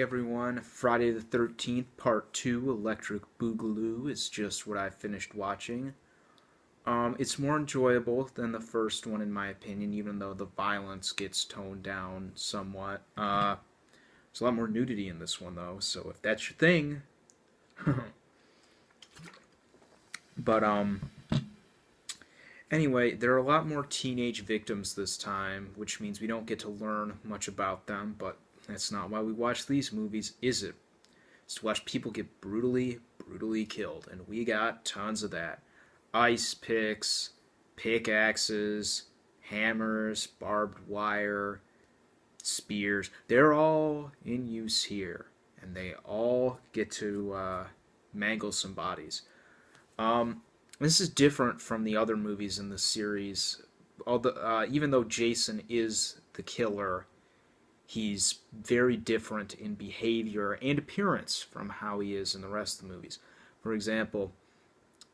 everyone. Friday the 13th, Part 2, Electric Boogaloo is just what I finished watching. It's more enjoyable than the first one, in my opinion, even though the violence gets toned down somewhat. There's a lot more nudity in this one, though, so if that's your thing. But, anyway, there are a lot more teenage victims this time, which means we don't get to learn much about them, but that's not why we watch these movies, is it? It's to watch people get brutally, brutally killed, and we got tons of that. Ice picks, pickaxes, hammers, barbed wire, spears. They're all in use here, and they all get to mangle some bodies. This is different from the other movies in the series. Although, even though Jason is the killer, he's very different in behavior and appearance from how he is in the rest of the movies. For example,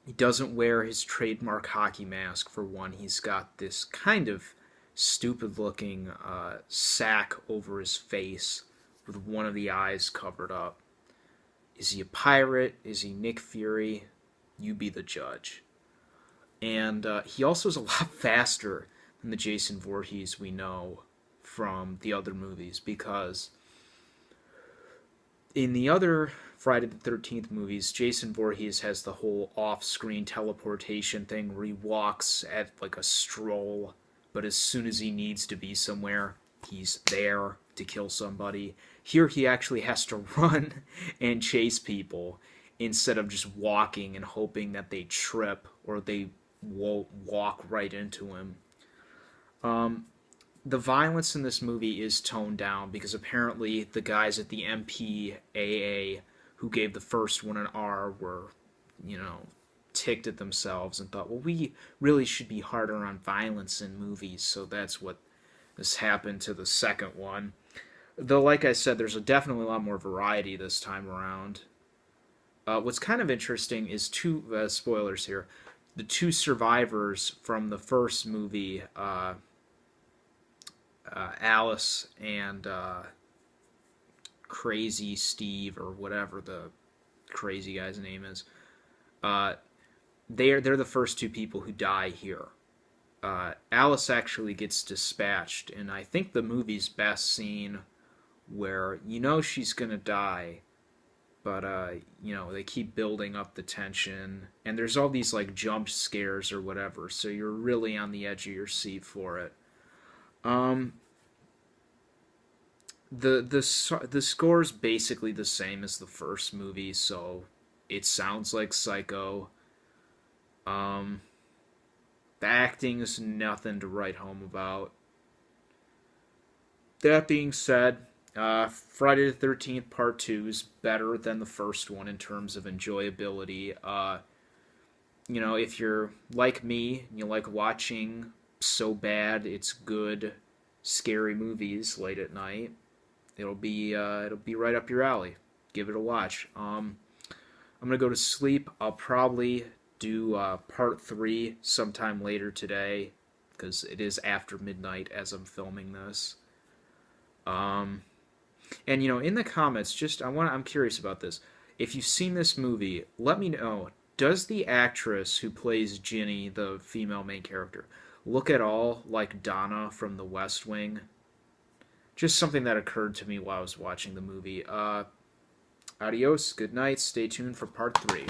he doesn't wear his trademark hockey mask, for one. He's got this kind of stupid-looking sack over his face with one of the eyes covered up. Is he a pirate? Is he Nick Fury? You be the judge. And he also is a lot faster than the Jason Voorhees we know from the other movies, because in the other Friday the 13th movies, Jason Voorhees has the whole off-screen teleportation thing where he walks at like a stroll, but as soon as he needs to be somewhere, he's there to kill somebody. Here he actually has to run and chase people instead of just walking and hoping that they trip or they won't walk right into him. The violence in this movie is toned down because apparently the guys at the MPAA who gave the first one an R were, ticked at themselves and thought, well, we really should be harder on violence in movies, so that's what has happened to the second one. Though, like I said, there's definitely a lot more variety this time around. What's kind of interesting is two spoilers here. The two survivors from the first movie, Alice and Crazy Steve, or whatever the crazy guy's name is, they're the first two people who die here. Alice actually gets dispatched, and I think the movie's best scene where she's gonna die, but they keep building up the tension, and there's all these like jump scares or whatever, so you're really on the edge of your seat for it. The score's basically the same as the first movie, so it sounds like Psycho. The acting is nothing to write home about. That being said, Friday the 13th Part 2 is better than the first one in terms of enjoyability. If you're like me, and you like watching so bad it's good, scary movies late at night, it'll be right up your alley. Give it a watch. I'm gonna go to sleep. I'll probably do Part 3 sometime later today, because it is after midnight as I'm filming this. And in the comments, I'm curious about this. If you've seen this movie, let me know. Does the actress who plays Ginny, the female main character, look at all like Donna from The West Wing? Just something that occurred to me while I was watching the movie. Adios, good night, stay tuned for Part 3.